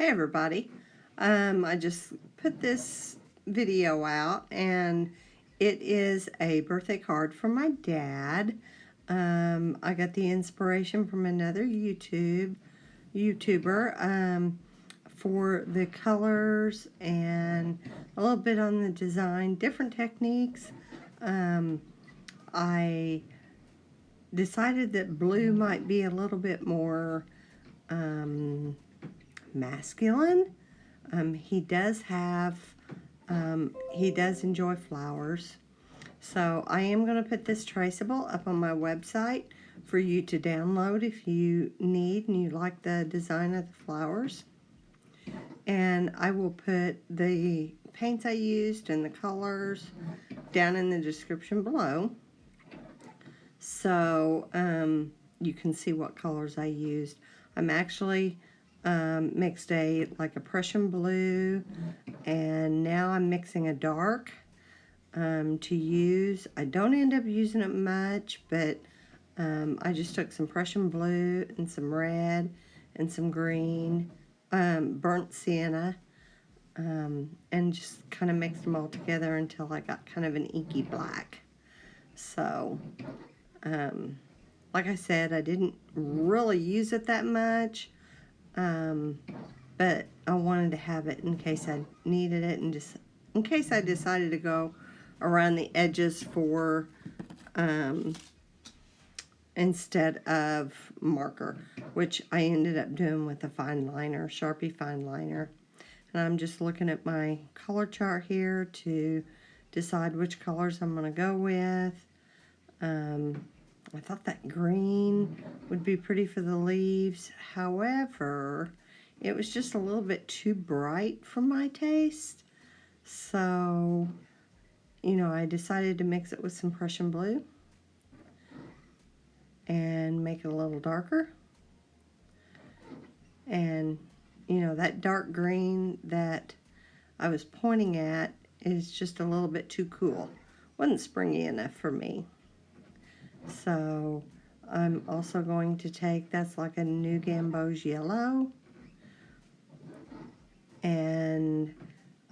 Hey everybody, I just put this video out and it is a birthday card from my dad. I got the inspiration from another YouTuber for the colors and a little bit on the design, different techniques. I decided that blue might be a little bit more masculine. He does enjoy flowers. So I am going to put this traceable up on my website for you to download if you need and you like the design of the flowers. And I will put the paints I used and the colors down in the description below. So you can see what colors I used. I'm actually mixed like a Prussian blue, and now I'm mixing a dark to use. I don't end up using it much, but I just took some Prussian blue and some red and some green, burnt sienna, and just kind of mixed them all together until I got kind of an inky black. So like I said, I didn't really use it that much, but I wanted to have it in case I needed it, and just in case I decided to go around the edges for instead of marker, which I ended up doing with a fine liner, Sharpie fine liner. And I'm just looking at my color chart here to decide which colors I'm going to go with. I thought that green would be pretty for the leaves. However, it was just a little bit too bright for my taste. So, I decided to mix it with some Prussian blue and make it a little darker. And, that dark green that I was pointing at is just a little bit too cool. Wasn't springy enough for me. So I'm also going to take, that's like a New Gamboge yellow, and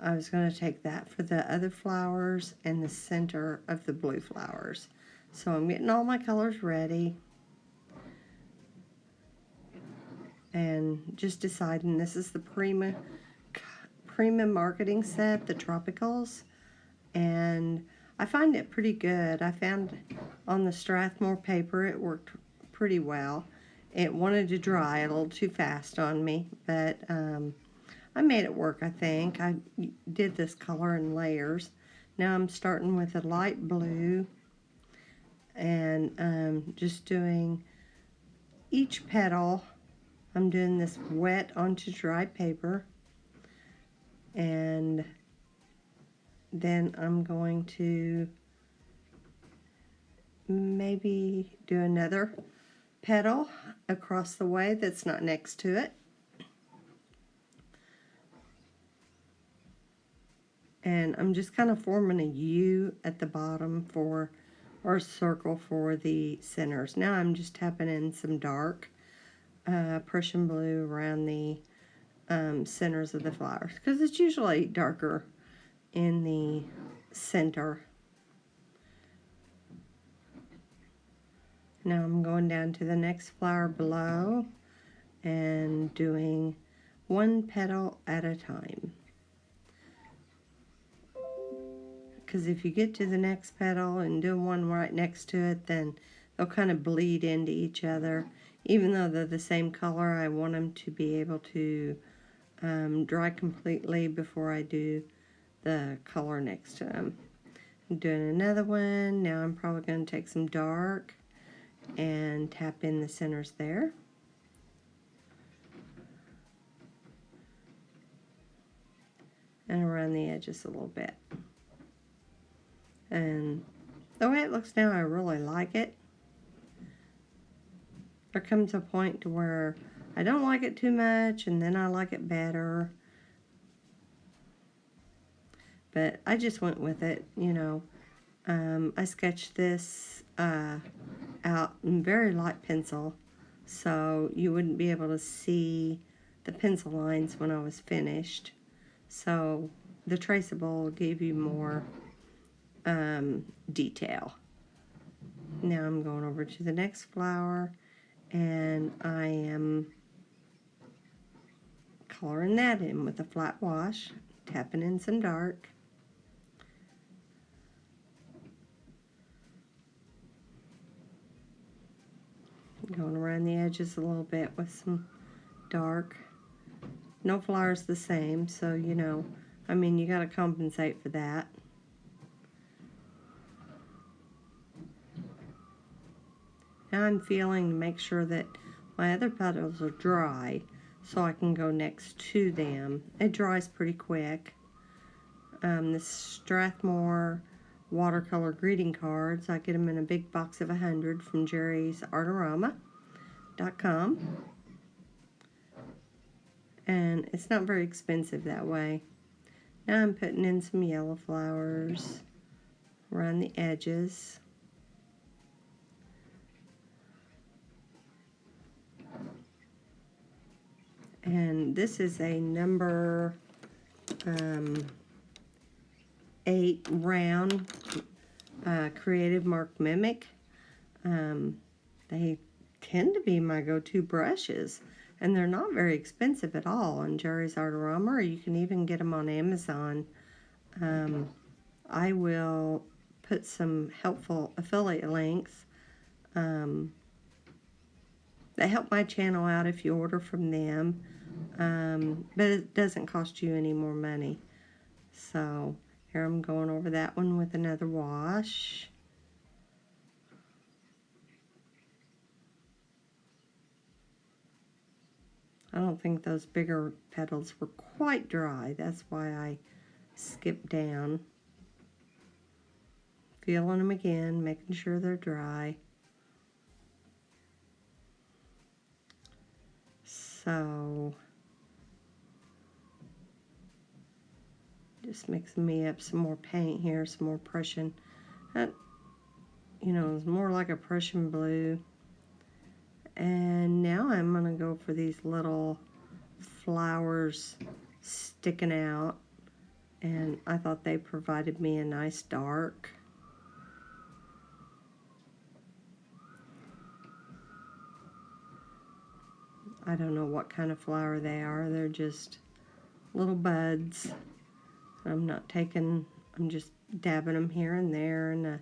I was going to take that for the other flowers and the center of the blue flowers. So I'm getting all my colors ready and just deciding. This is the Prima marketing set, the Tropicals, and I find it pretty good. I found on the Strathmore paper it worked pretty well. It wanted to dry a little too fast on me, but I made it work, I think. I did this color in layers. Now I'm starting with a light blue and just doing each petal. I'm doing this wet onto dry paper, and then I'm going to maybe do another petal across the way that's not next to it. And I'm just kind of forming a U at the bottom or a circle for the centers. Now I'm just tapping in some dark Prussian blue around the centers of the flowers, because it's usually darker in the center. Now I'm going down to the next flower below and doing one petal at a time. Because if you get to the next petal and do one right next to it, then they'll kind of bleed into each other. Even though they're the same color, I want them to be able to dry completely before I do the color next to them. I'm doing another one. Now I'm probably going to take some dark and tap in the centers there. And around the edges a little bit. And the way it looks now, I really like it. There comes a point to where I don't like it too much, and then I like it better. But I just went with it, I sketched this out in very light pencil, so you wouldn't be able to see the pencil lines when I was finished. So the traceable gave you more detail. Now I'm going over to the next flower, and I am coloring that in with a flat wash, tapping in some dark. Going around the edges a little bit with some dark. No flower's the same, so you know, I mean, you gotta compensate for that. Now I'm feeling to make sure that my other petals are dry so I can go next to them. It dries pretty quick. This Strathmore watercolor greeting cards, I get them in a big box of 100 from jerry'sartorama.com. And it's not very expensive that way. Now I'm putting in some yellow flowers around the edges. And this is a number 8 round Creative Mark Mimic. They tend to be my go-to brushes, and they're not very expensive at all on Jerry's Artorama, or you can even get them on Amazon. I will put some helpful affiliate links that help my channel out if you order from them, but it doesn't cost you any more money. So here I'm going over that one with another wash. I don't think those bigger petals were quite dry. That's why I skipped down. Feeling them again, making sure they're dry. So, just mixing me up some more paint here, some more Prussian. That, you know, it's more like a Prussian blue. And now I'm going to go for these little flowers sticking out. And I thought they provided me a nice dark. I don't know what kind of flower they are. They're just little buds. I'm just dabbing them here and there in a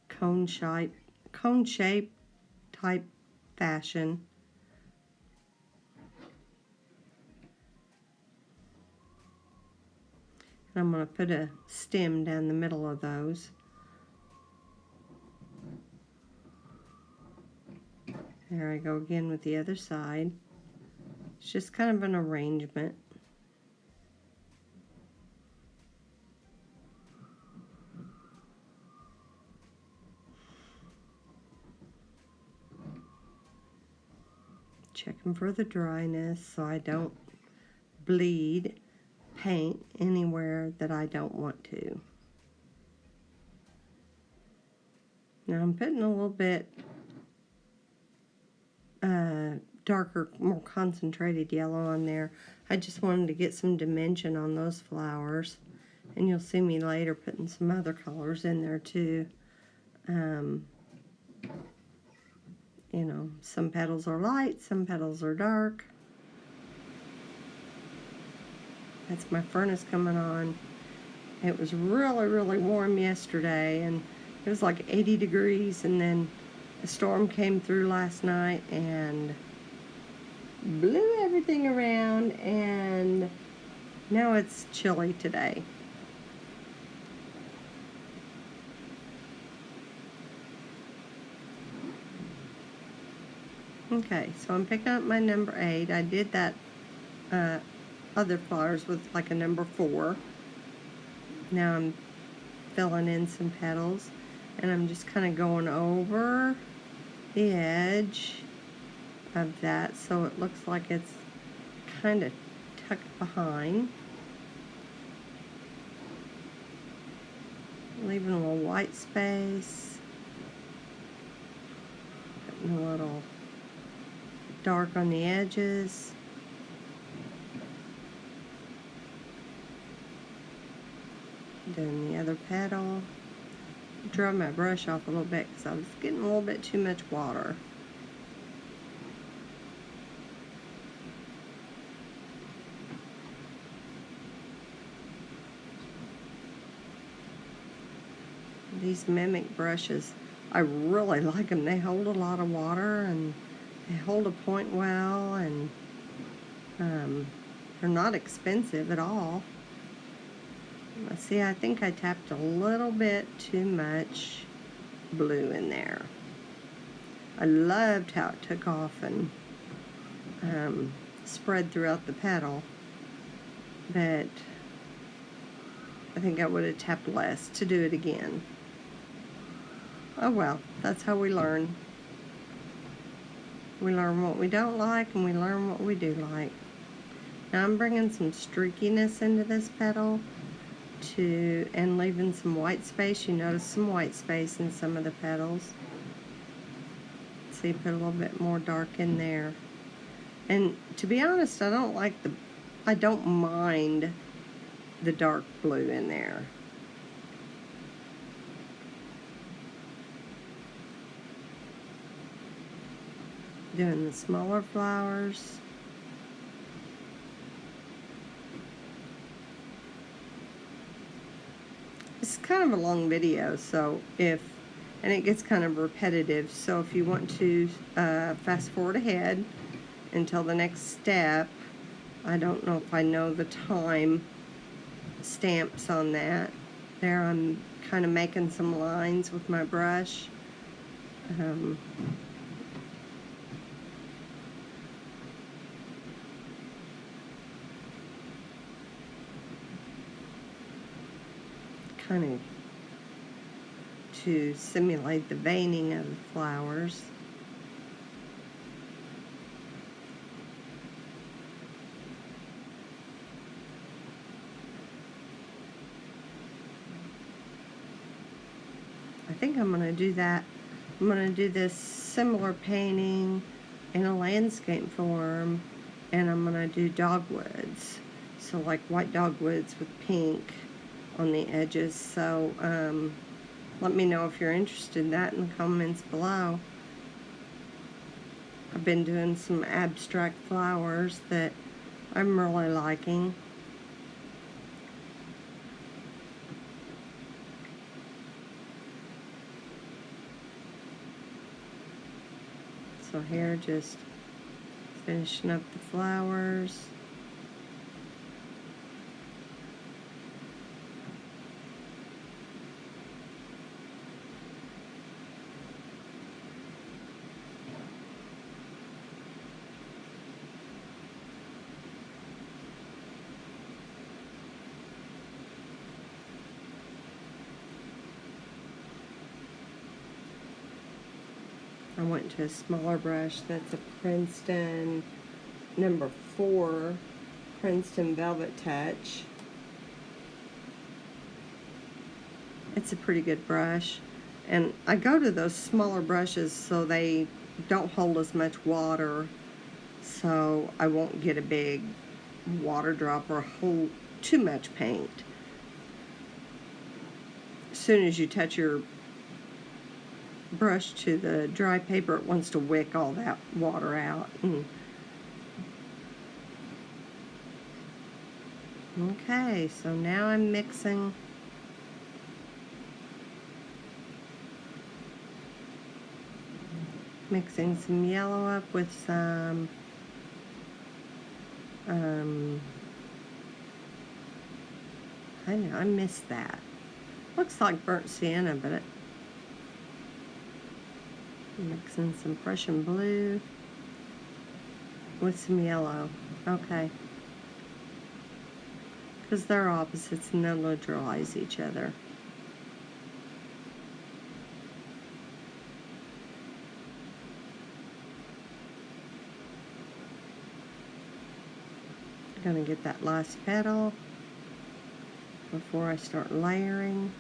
cone shape type fashion. And I'm going to put a stem down the middle of those. There I go again with the other side. It's just kind of an arrangement. Checking for the dryness so I don't bleed paint anywhere that I don't want to. Now I'm putting a little bit darker, more concentrated yellow on there. I just wanted to get some dimension on those flowers, and you'll see me later putting some other colors in there too. You know, some petals are light, some petals are dark. That's my furnace coming on. It was really, really warm yesterday, and it was like 80 degrees, and then a storm came through last night and blew everything around, and now it's chilly today. Okay, so I'm picking up my number 8. I did that other flowers with like a number 4. Now I'm filling in some petals, and I'm just kind of going over the edge of that so it looks like it's kind of tucked behind. Leaving a little white space. Putting a little dark on the edges. Then the other petal. Dry my brush off a little bit because I was getting a little bit too much water. These Mimic brushes, I really like them. They hold a lot of water and they hold a point well, and they're not expensive at all. Let's see, I think I tapped a little bit too much blue in there. I loved how it took off and spread throughout the petal, but I think I would have tapped less to do it again. Oh well, that's how we learn. We learn what we don't like and we learn what we do like. Now I'm bringing some streakiness into this petal and leaving some white space. You notice some white space in some of the petals. So you put a little bit more dark in there. And to be honest, I don't mind the dark blue in there. Doing the smaller flowers. It's kind of a long video, so and it gets kind of repetitive, so if you want to fast forward ahead until the next step, I don't know if I know the time stamps on that. There I'm kind of making some lines with my brush. Kind of to simulate the veining of the flowers. I think I'm going to do that. I'm going to do this similar painting in a landscape form, and I'm going to do dogwoods. So like white dogwoods with pink on the edges. So let me know if you're interested in that in the comments below. I've been doing some abstract flowers that I'm really liking. So here, just finishing up the flowers. I went to a smaller brush. That's a Princeton number 4 Princeton Velvet Touch. It's a pretty good brush, and I go to those smaller brushes so they don't hold as much water, so I won't get a big water drop or hold too much paint. As soon as you touch your brush to the dry paper, it wants to wick all that water out. Okay, so now I'm mixing some yellow up with some I know, I missed that. Looks like burnt sienna, but mixing some Prussian blue with some yellow. Okay. Because they're opposites and they'll neutralize each other. I'm going to get that last petal before I start layering.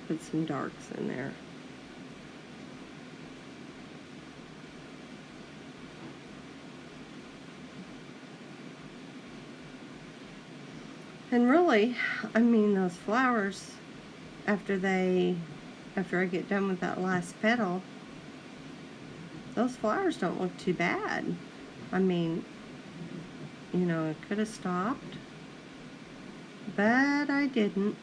Put some darks in there. And really, I mean, those flowers, after I get done with that last petal, those flowers don't look too bad. I mean, you know, I could have stopped, but I didn't.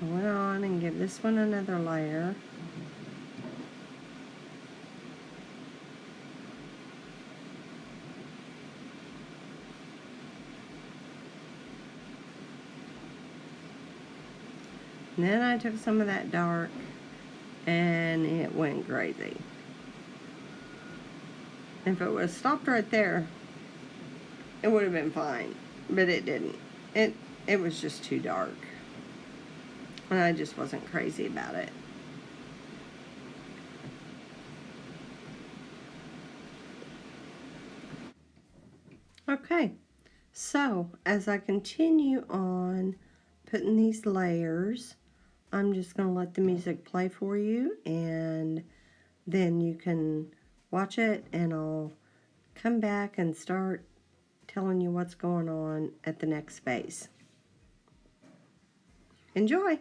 I went on and give this one another layer. And then I took some of that dark and it went crazy. If it would have stopped right there, it would have been fine, but it didn't. It was just too dark. And I just wasn't crazy about it. Okay, so as I continue on putting these layers, I'm just going to let the music play for you, and then you can watch it, and I'll come back and start telling you what's going on at the next phase. Enjoy!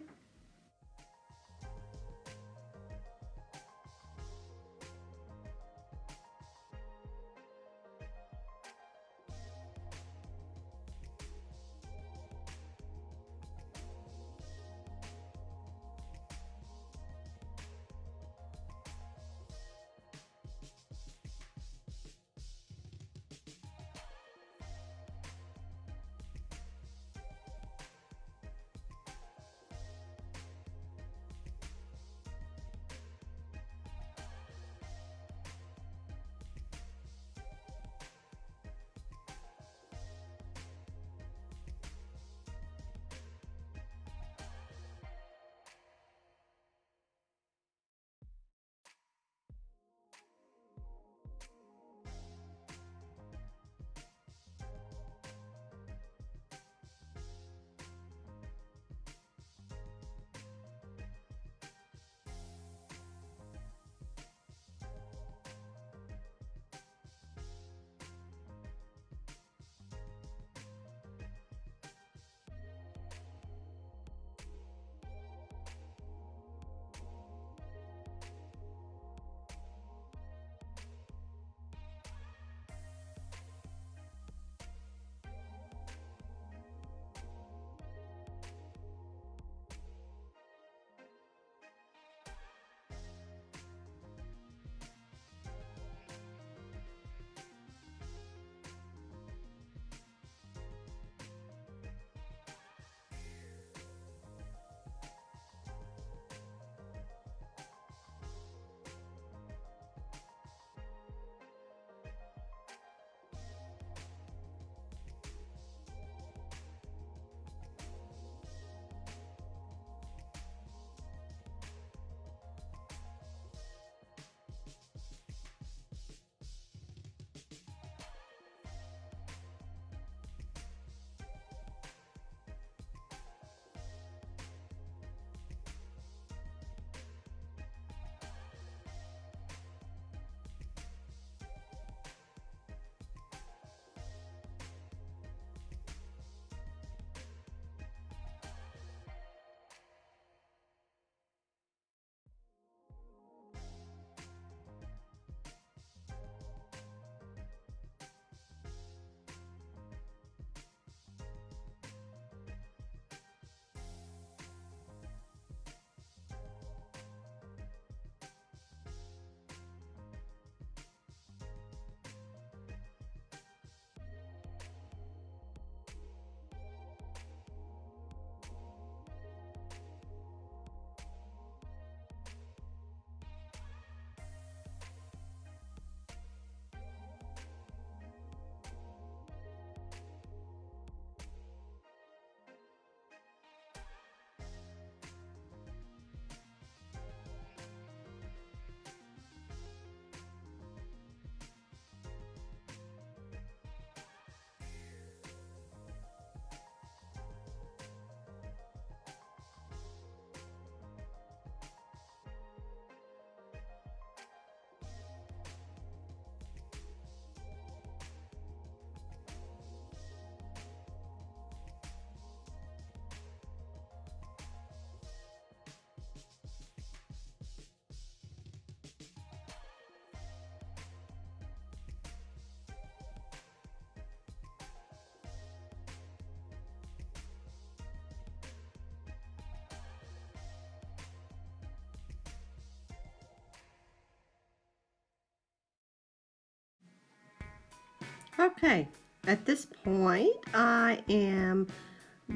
Okay, at this point I am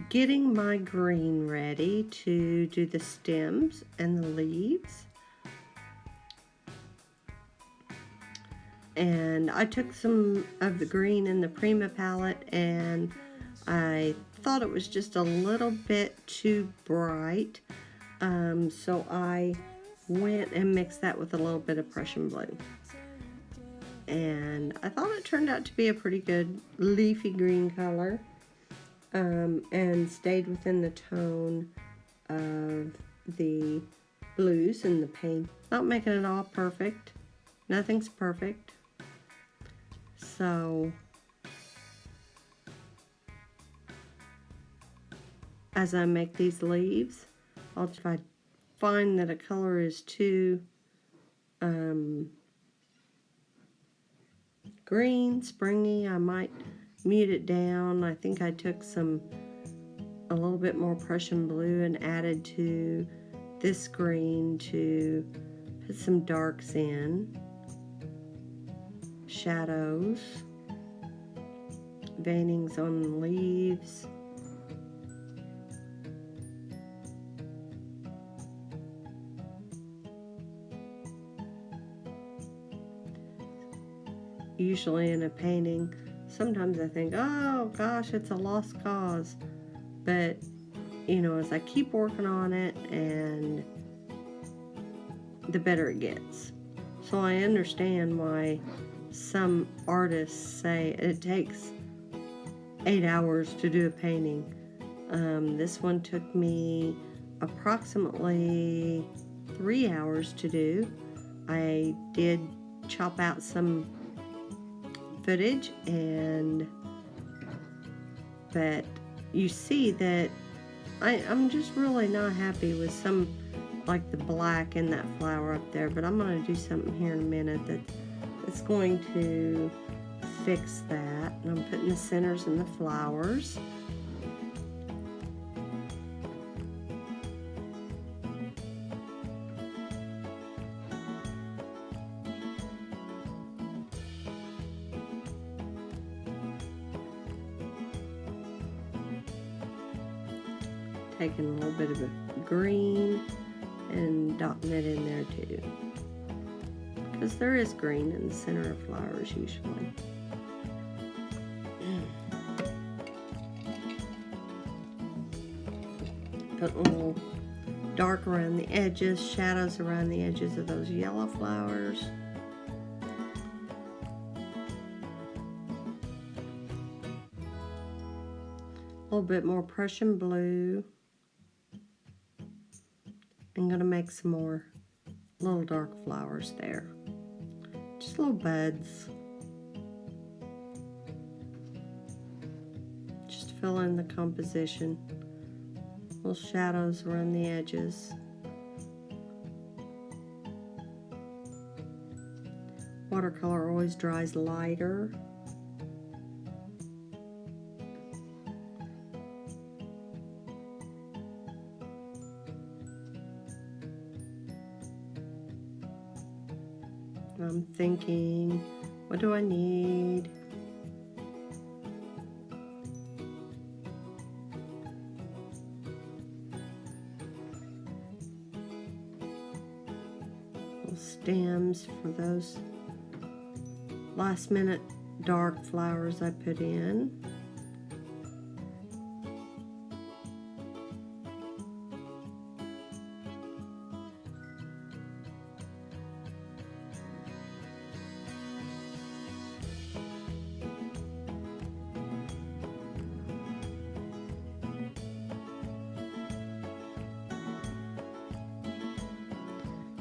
getting my green ready to do the stems and the leaves. And I took some of the green in the Prima palette, and I thought it was just a little bit too bright. So I went and mixed that with a little bit of Prussian blue. And I thought it turned out to be a pretty good leafy green color, and stayed within the tone of the blues and the paint. Not making it all perfect. Nothing's perfect. So as I make these leaves, if I find that a color is too green, springy, I might mute it down. I think I took a little bit more Prussian blue and added to this green to put some darks in, shadows, veinings on the leaves. Usually in a painting, sometimes I think, oh gosh, it's a lost cause. But, you know, as I keep working on it, and the better it gets. So I understand why some artists say it takes 8 hours to do a painting. This one took me approximately 3 hours to do. I did chop out some footage, but you see that I'm just really not happy with some, like the black in that flower up there, but I'm going to do something here in a minute that's going to fix that. And I'm putting the centers in the flowers. Taking a little bit of a green and dotting it in there too, because there is green in the center of flowers usually. Put a little dark around the edges, shadows around the edges of those yellow flowers. A little bit more Prussian blue. I'm going to make some more little dark flowers there. Just little buds. Just fill in the composition. Little shadows around the edges. Watercolor always dries lighter. I'm thinking, what do I need? Little stems for those last minute dark flowers I put in.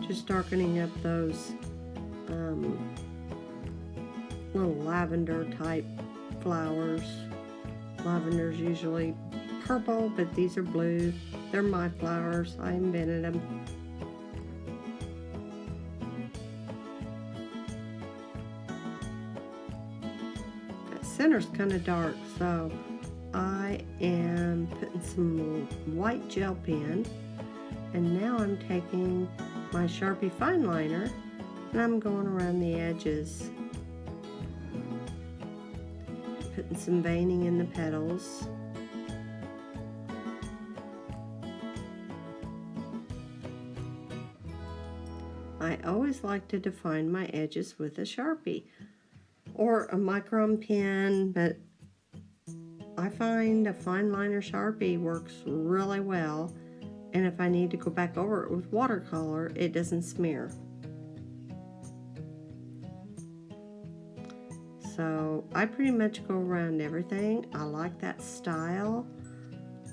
Just darkening up those little lavender type flowers. Lavender's usually purple, but these are blue. They're my flowers. I invented them. That center's kind of dark, so I am putting some white gel pen, and now I'm taking my Sharpie fine liner and I'm going around the edges. some veining in the petals. I always like to define my edges with a Sharpie or a micron pen, but I find a fine liner Sharpie works really well, and if I need to go back over it with watercolor, it doesn't smear. So I pretty much go around everything. I like that style.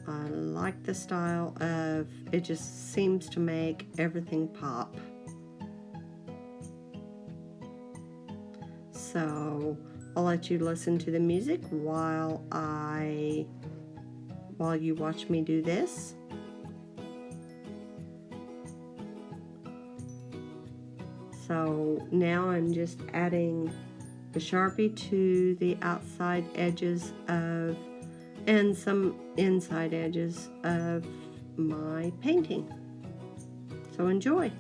I like the style of, it just seems to make everything pop. So I'll let you listen to the music while you watch me do this. So now I'm just adding the Sharpie to the outside edges of, and some inside edges of my painting. So enjoy.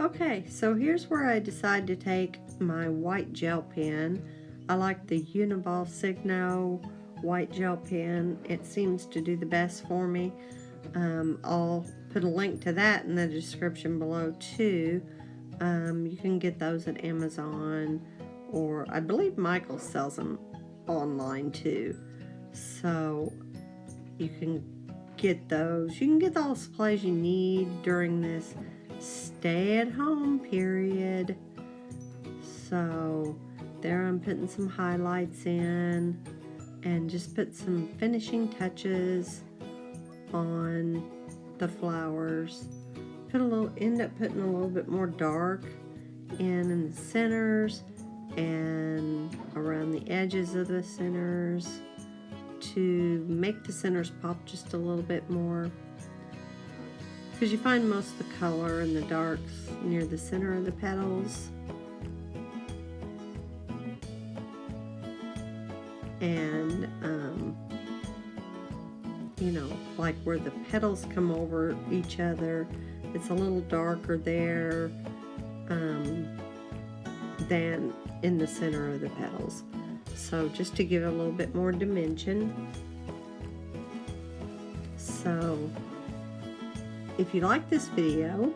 Okay, so here's where I decide to take my white gel pen. I like the Uniball Signo white gel pen. It seems to do the best for me. I'll put a link to that in the description below too. You can get those at Amazon, or I believe Michael sells them online too. So you can get those. You can get all the supplies you need during this stay-at-home period. So there I'm putting some highlights in and just put some finishing touches on the flowers. End up putting a little bit more dark in the centers and around the edges of the centers to make the centers pop just a little bit more, because you find most of the color and the darks near the center of the petals. And you know, like where the petals come over each other, it's a little darker there than in the center of the petals. So just to give it a little bit more dimension. So if you like this video,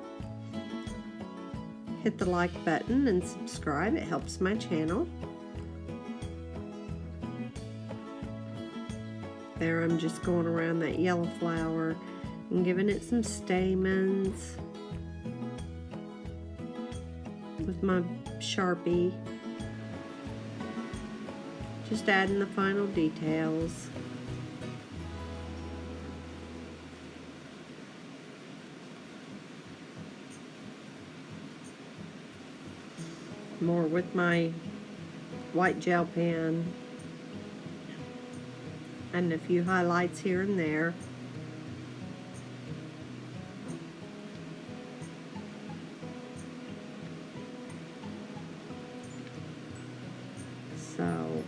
hit the like button and subscribe. It helps my channel. There I'm just going around that yellow flower and giving it some stamens with my Sharpie. Just adding the final details. More with my white gel pen and a few highlights here and there. So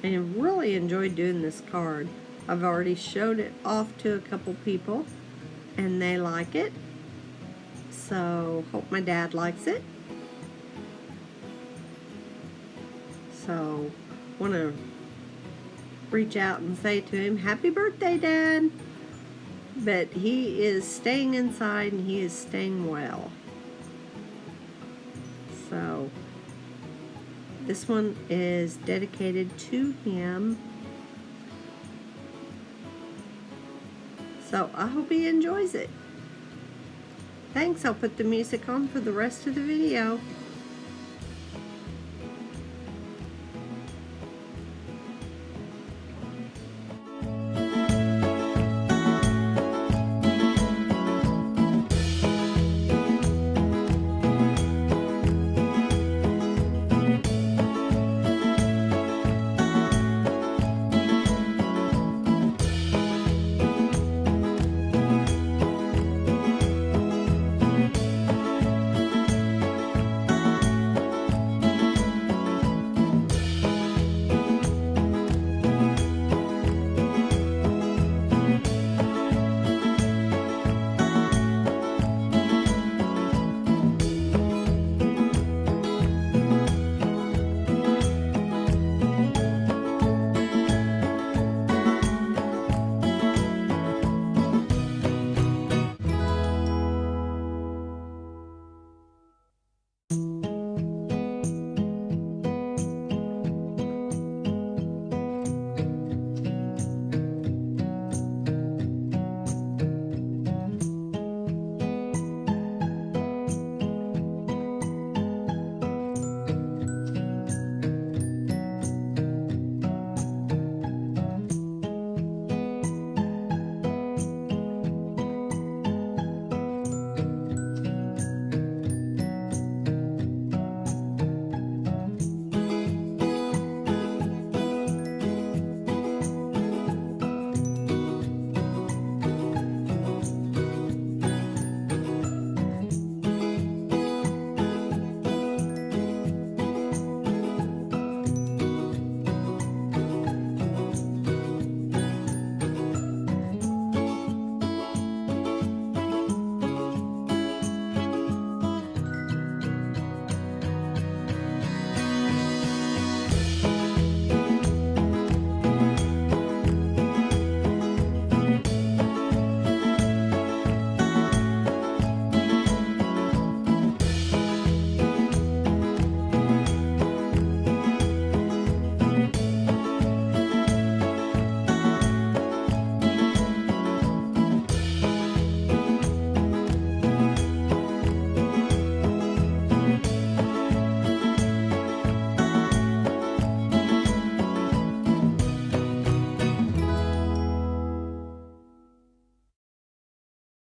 I really enjoyed doing this card. I've already showed it off to a couple people and they like it. So hope my dad likes it. So want to reach out and say to him, happy birthday, Dad. But he is staying inside and he is staying well. So this one is dedicated to him. So I hope he enjoys it. Thanks. I'll put the music on for the rest of the video.